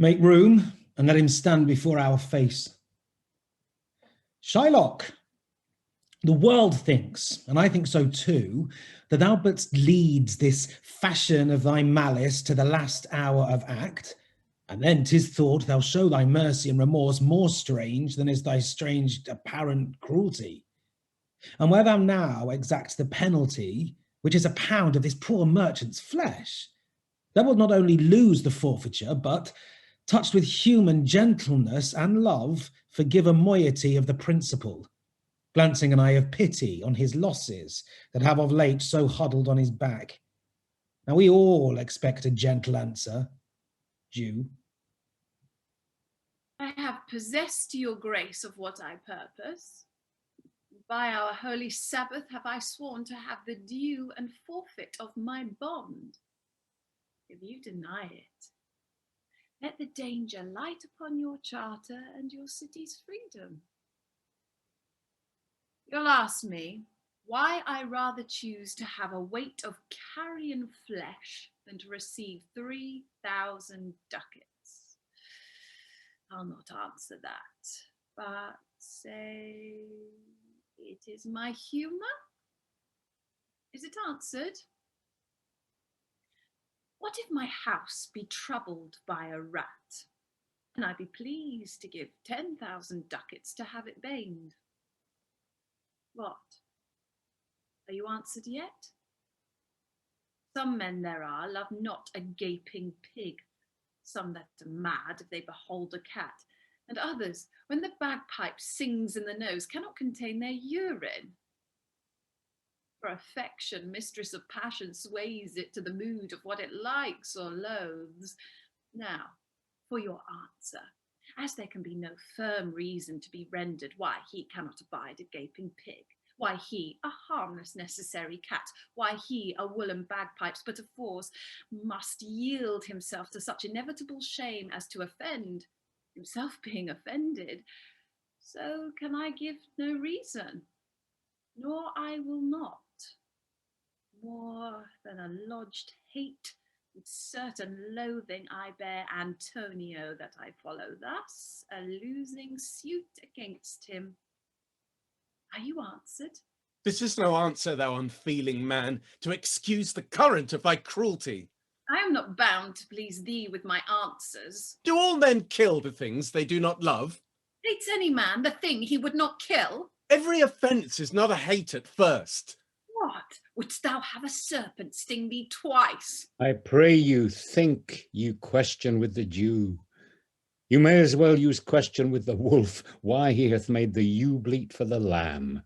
Make room and let him stand before our face. Shylock, the world thinks, and I think so too, that thou but leads this fashion of thy malice to the last hour of act, and then 'tis thought thou show thy mercy and remorse more strange than is thy strange apparent cruelty. And where thou now exact the penalty, which is a pound of this poor merchant's flesh, thou wilt not only lose the forfeiture, but, touched with human gentleness and love, forgive a moiety of the principal, glancing an eye of pity on his losses that have of late so huddled on his back. Now we all expect a gentle answer, Jew. I have possessed your grace of what I purpose. By our holy Sabbath have I sworn to have the due and forfeit of my bond. If you deny it, let the danger light upon your charter and your city's freedom. You'll ask me why I rather choose to have a weight of carrion flesh than to receive 3,000 ducats. I'll not answer that, but say it is my humour. Is it answered? What if my house be troubled by a rat, and I be pleased to give 10,000 ducats to have it baned? What? Are you answered yet? Some men there are love not a gaping pig, some that are mad if they behold a cat, and others, when the bagpipe sings in the nose, cannot contain their urine. For affection, mistress of passion, sways it to the mood of what it likes or loathes. Now, for your answer, as there can be no firm reason to be rendered why he cannot abide a gaping pig, why he, a harmless necessary cat, why he, a woolen bagpipes, but of force, must yield himself to such inevitable shame as to offend, himself being offended, so can I give no reason, nor I will not. More than a lodged hate, with certain loathing I bear Antonio that I follow thus, a losing suit against him. Are you answered? This is no answer, thou unfeeling man, to excuse the current of thy cruelty. I am not bound to please thee with my answers. Do all men kill the things they do not love? Hates any man the thing he would not kill? Every offence is not a hate at first. What? Wouldst thou have a serpent sting thee twice? I pray you, think you question with the Jew. You may as well use question with the wolf, why he hath made the ewe bleat for the lamb.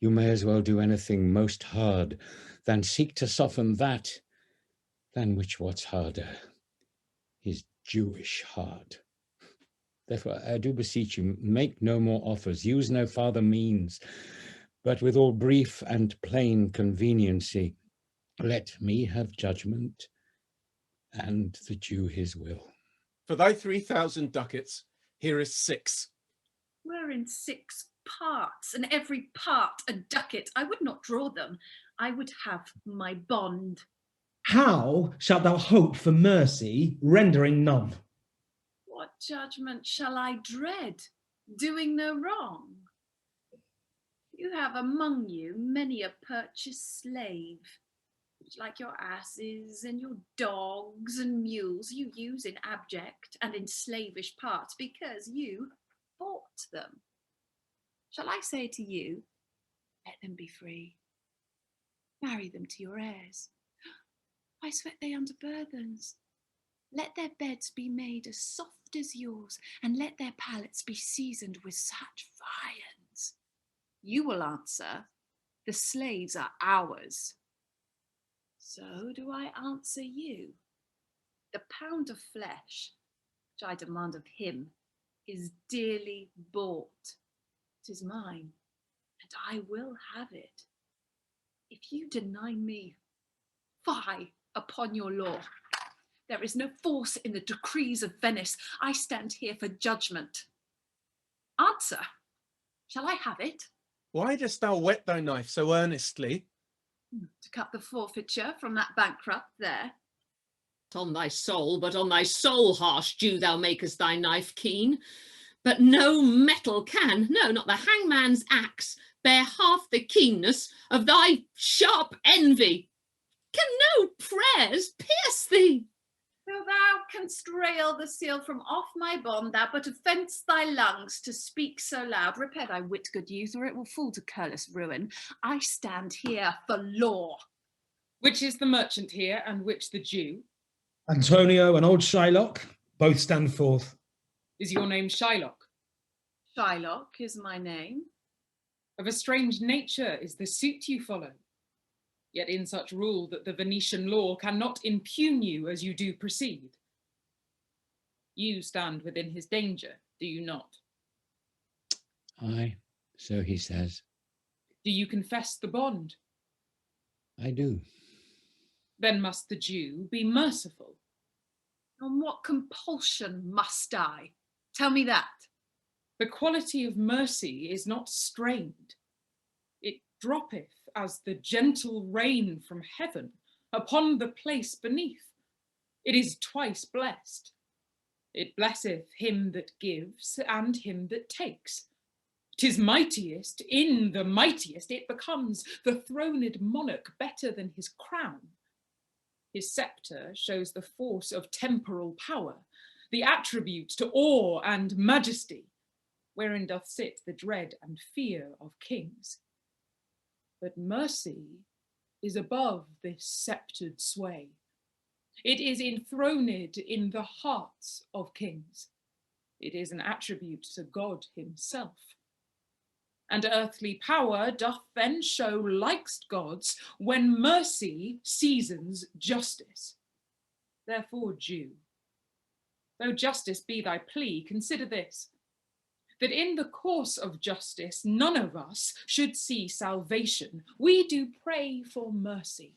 You may as well do anything most hard than seek to soften that, than which what's harder, his Jewish heart. Therefore, I do beseech you, make no more offers, use no farther means, but with all brief and plain conveniency, let me have judgment, and the Jew his will. For thy 3,000 ducats, here is 6. Wherein 6 parts, and every part a ducat. I would not draw them. I would have my bond. How shalt thou hope for mercy, rendering none? What judgment shall I dread, doing no wrong? You have among you many a purchased slave, which like your asses and your dogs and mules you use in abject and in slavish parts because you bought them. Shall I say to you, let them be free, marry them to your heirs? Why sweat they under burthens? Let their beds be made as soft as yours, and let their palates be seasoned with such viands. You will answer, the slaves are ours. So do I answer you. The pound of flesh, which I demand of him, is dearly bought. 'Tis mine, and I will have it. If you deny me, fie upon your law. There is no force in the decrees of Venice. I stand here for judgment. Answer, shall I have it? Why dost thou whet thy knife so earnestly? To cut the forfeiture from that bankrupt there. On thy soul, but on thy soul, harsh Jew, thou makest thy knife keen. But no metal can, no, not the hangman's axe, bear half the keenness of thy sharp envy. Can no prayers pierce thee? Though thou canst rail the seal from off my bond, thou but offence thy lungs to speak so loud. Repair thy wit, good youth, or it will fall to cureless ruin. I stand here for law. Which is the merchant here, and which the Jew? Antonio and old Shylock both stand forth. Is your name Shylock? Shylock is my name. Of a strange nature is the suit you follow. Yet in such rule that the Venetian law cannot impugn you as you do proceed. You stand within his danger, do you not? Aye, so he says. Do you confess the bond? I do. Then must the Jew be merciful. On what compulsion must I? Tell me that. The quality of mercy is not strained. It droppeth as the gentle rain from heaven upon the place beneath. It is twice blessed. It blesseth him that gives and him that takes. 'Tis mightiest, in the mightiest it becomes the throned monarch better than his crown. His sceptre shows the force of temporal power, the attribute to awe and majesty, wherein doth sit the dread and fear of kings. But mercy is above this sceptred sway. It is enthroned in the hearts of kings. It is an attribute to God himself. And earthly power doth then show likest God's when mercy seasons justice. Therefore, Jew, though justice be thy plea, consider this, that in the course of justice none of us should see salvation. We do pray for mercy,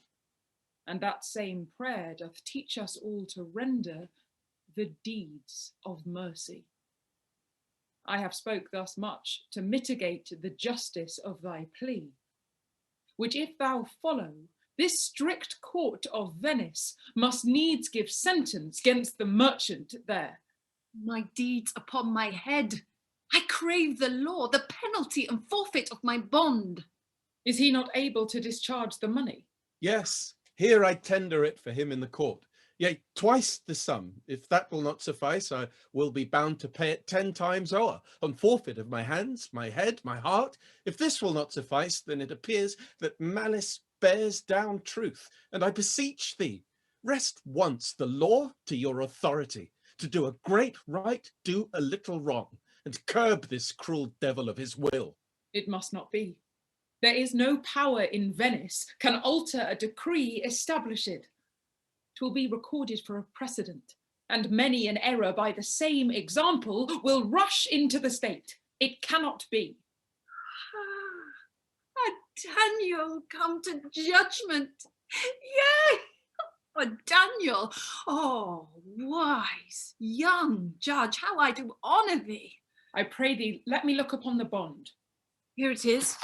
and that same prayer doth teach us all to render the deeds of mercy. I have spoke thus much to mitigate the justice of thy plea, which if thou follow, this strict court of Venice must needs give sentence against the merchant there. My deeds upon my head. I crave the law, the penalty and forfeit of my bond. Is he not able to discharge the money? Yes, here I tender it for him in the court. Yea, twice the sum. If that will not suffice, I will be bound to pay it 10 times o'er, on forfeit of my hands, my head, my heart. If this will not suffice, then it appears that malice bears down truth, and I beseech thee, rest once the law to your authority. To do a great right, do a little wrong, and curb this cruel devil of his will. It must not be. There is no power in Venice can alter a decree established. 'Twill be recorded for a precedent, and many an error by the same example will rush into the state. It cannot be. Daniel come to judgment. Yea, Daniel, oh, wise, young judge, how I do honour thee. I pray thee, let me look upon the bond. Here it is,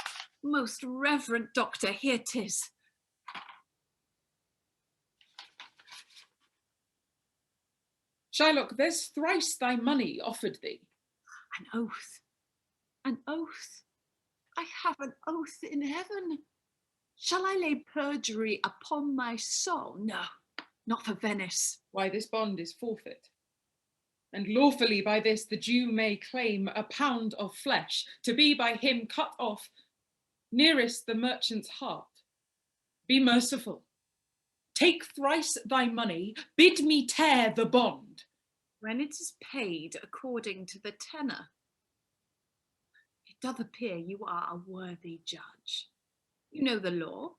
most reverend doctor, here 'tis. Shylock, there's thrice thy money offered thee. An oath, an oath. I have an oath in heaven. Shall I lay perjury upon my soul? No, not for Venice. Why, this bond is forfeit. And lawfully by this the Jew may claim a pound of flesh, to be by him cut off nearest the merchant's heart. Be merciful. Take thrice thy money, bid me tear the bond. When it is paid according to the tenor. It doth appear you are a worthy judge. You know the law.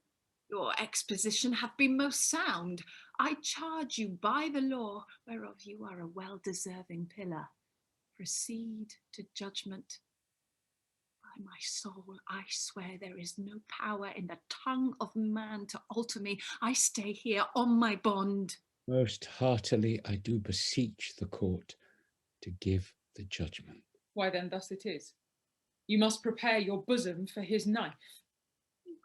Your exposition hath been most sound. I charge you by the law, whereof you are a well-deserving pillar. Proceed to judgment. By my soul, I swear there is no power in the tongue of man to alter me. I stay here on my bond. Most heartily I do beseech the court to give the judgment. Why then thus it is. You must prepare your bosom for his knife.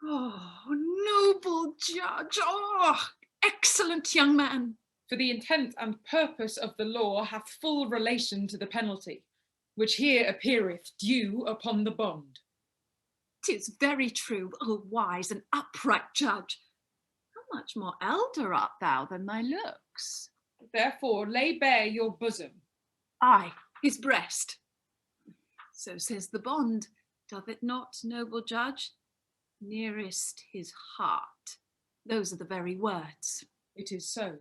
Oh, noble judge, oh, excellent young man. For the intent and purpose of the law hath full relation to the penalty, which here appeareth due upon the bond. 'Tis very true, O wise and upright judge. How much more elder art thou than thy looks? Therefore lay bare your bosom. Ay, his breast. So says the bond, doth it not, noble judge? Nearest his heart. Those are the very words. It is so.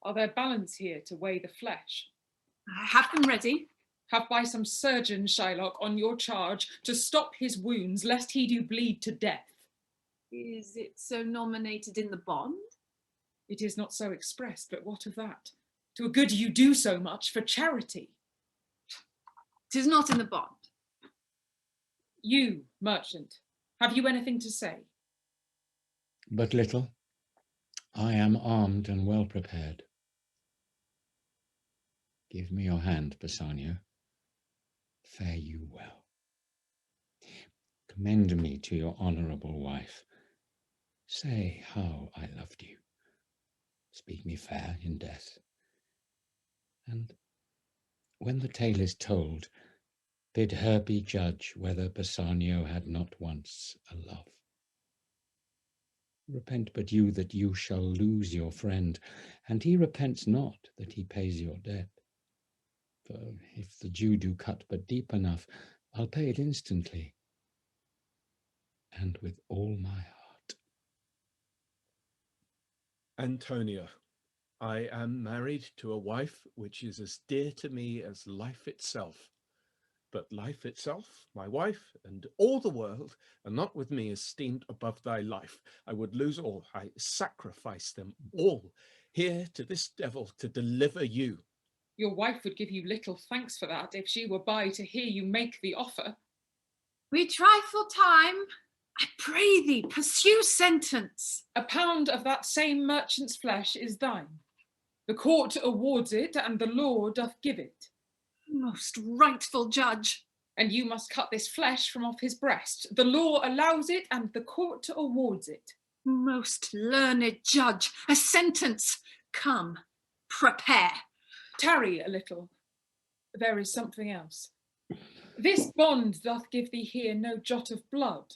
Are there balance here to weigh the flesh? I have them ready. Have by some surgeon, Shylock, on your charge, to stop his wounds, lest he do bleed to death. Is it so nominated in the bond? It is not so expressed, but what of that? To a good you do so much for charity. 'Tis not in the bond. You, merchant, have you anything to say? But little. I am armed and well prepared. Give me your hand, Bassanio. Fare you well. Commend me to your honourable wife. Say how I loved you. Speak me fair in death. And when the tale is told, bid her be judge whether Bassanio had not once a love. Repent but you that you shall lose your friend, and he repents not that he pays your debt. For if the Jew do cut but deep enough, I'll pay it instantly, and with all my heart. Antonia, I am married to a wife which is as dear to me as life itself. But life itself, my wife, and all the world, are not with me esteemed above thy life. I would lose all, I sacrifice them all, here to this devil to deliver you. Your wife would give you little thanks for that, if she were by to hear you make the offer. We trifle time. I pray thee, pursue sentence. A pound of that same merchant's flesh is thine. The court awards it, and the law doth give it. Most rightful judge. And you must cut this flesh from off his breast. The law allows it, and the court awards it. Most learned judge, a sentence. Come, prepare. Tarry a little. There is something else. This bond doth give thee here no jot of blood.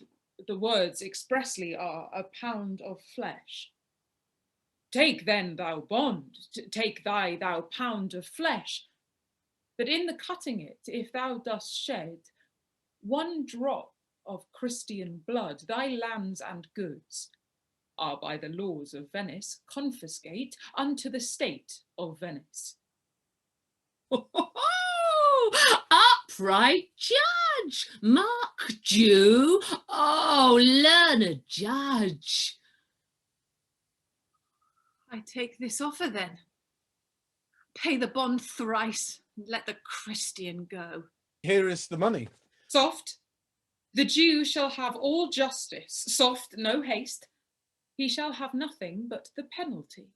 The words expressly are a pound of flesh. Take then thou bond, take thou pound of flesh. But in the cutting it, if thou dost shed 1 drop of Christian blood, thy lands and goods are by the laws of Venice confiscate unto the state of Venice. Oh, upright judge, mark Jew, oh, learned judge. I take this offer then. Pay the bond thrice, and let the Christian go. Here is the money. Soft, the Jew shall have all justice. Soft, no haste. He shall have nothing but the penalty.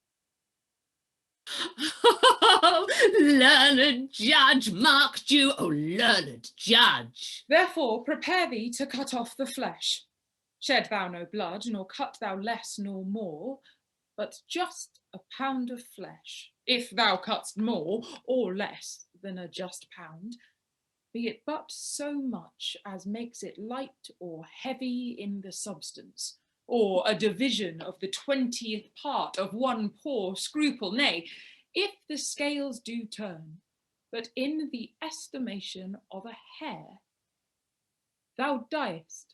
Oh, learned judge, mark Jew, oh, learned judge. Therefore prepare thee to cut off the flesh. Shed thou no blood, nor cut thou less nor more, but just a pound of flesh. If thou cutst more or less than a just pound, be it but so much as makes it light or heavy in the substance, or a division of the 20th part of 1 poor scruple, nay, if the scales do turn, but in the estimation of a hair, thou diest,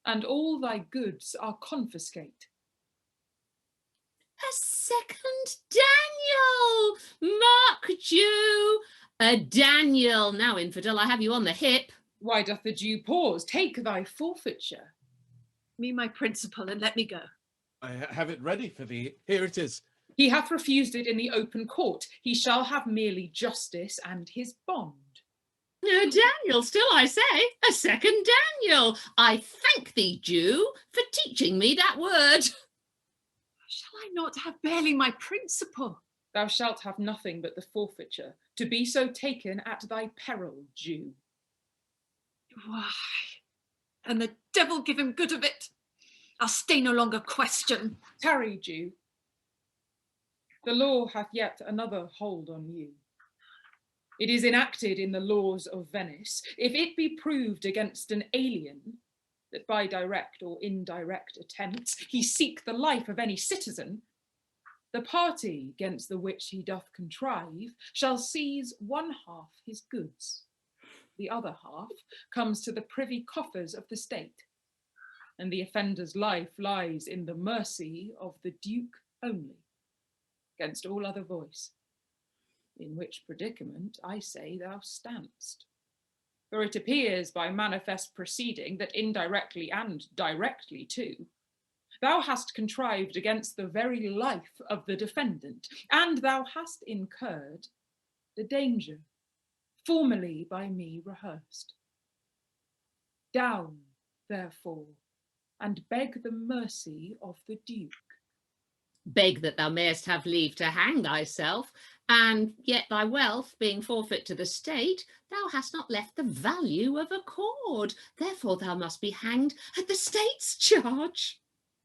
and all thy goods are confiscate. A second Daniel, mark Jew, a Daniel. Now, infidel, I have you on the hip. Why doth the Jew pause? Take thy forfeiture. Me my principal, and let me go. I have it ready for thee. Here it is. He hath refused it in the open court. He shall have merely justice and his bond. No, Daniel, still I say, a second Daniel. I thank thee, Jew, for teaching me that word. Shall I not have barely my principal? Thou shalt have nothing but the forfeiture, to be so taken at thy peril, Jew. Why, and the devil give him good of it. I'll stay no longer question. Tarry, Jew. The law hath yet another hold on you. It is enacted in the laws of Venice, if it be proved against an alien, that by direct or indirect attempts he seek the life of any citizen, the party against the which he doth contrive shall seize 1/2 his goods. The other half comes to the privy coffers of the state, and the offender's life lies in the mercy of the Duke only, against all other voice. In which predicament I say thou standst. For it appears by manifest proceeding that indirectly and directly too, thou hast contrived against the very life of the defendant, and thou hast incurred the danger formerly by me rehearsed. Down, therefore, and beg the mercy of the Duke. Beg that thou mayest have leave to hang thyself, and yet thy wealth being forfeit to the state, thou hast not left the value of a cord. Therefore thou must be hanged at the state's charge.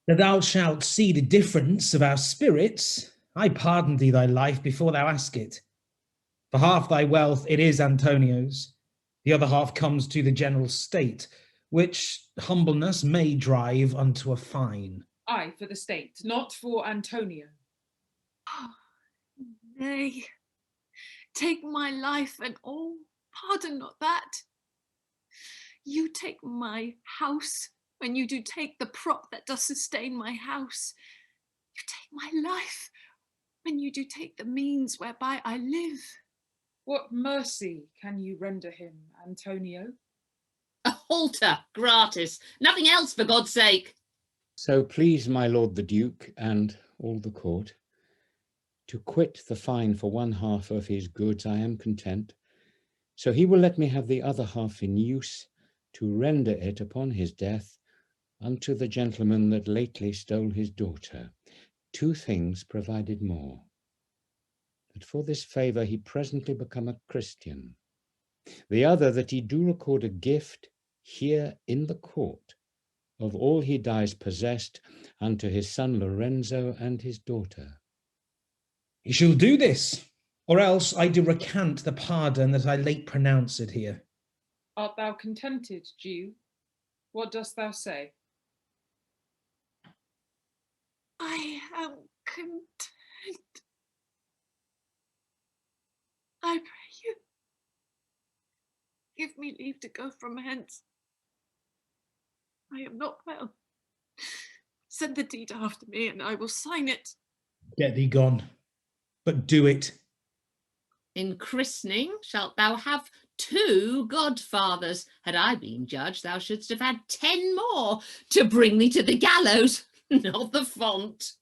That thou shalt see the difference of our spirits, I pardon thee thy life before thou ask it. For half thy wealth it is Antonio's, the other half comes to the general state, which humbleness may drive unto a fine. I for the state, not for Antonio. Nay, take my life and all, pardon not that. You take my house when you do take the prop that does sustain my house. You take my life when you do take the means whereby I live. What mercy can you render him, Antonio? A halter, gratis, nothing else for God's sake. So please my lord the Duke and all the court, to quit the fine for 1/2 of his goods I am content, so he will let me have the other half in use, to render it upon his death unto the gentleman that lately stole his daughter. 2 things provided more, that for this favour he presently become a Christian. The other, that he do record a gift here in the court of all he dies possessed unto his son Lorenzo and his daughter. He shall do this, or else I do recant the pardon that I late pronounced here. Art thou contented, Jew? What dost thou say? I am content. I pray you, give me leave to go from hence. I am not well. Send the deed after me, and I will sign it. Get thee gone, but do it. In christening shalt thou have 2 godfathers. Had I been judge, thou shouldst have had 10 more to bring thee to the gallows, not the font.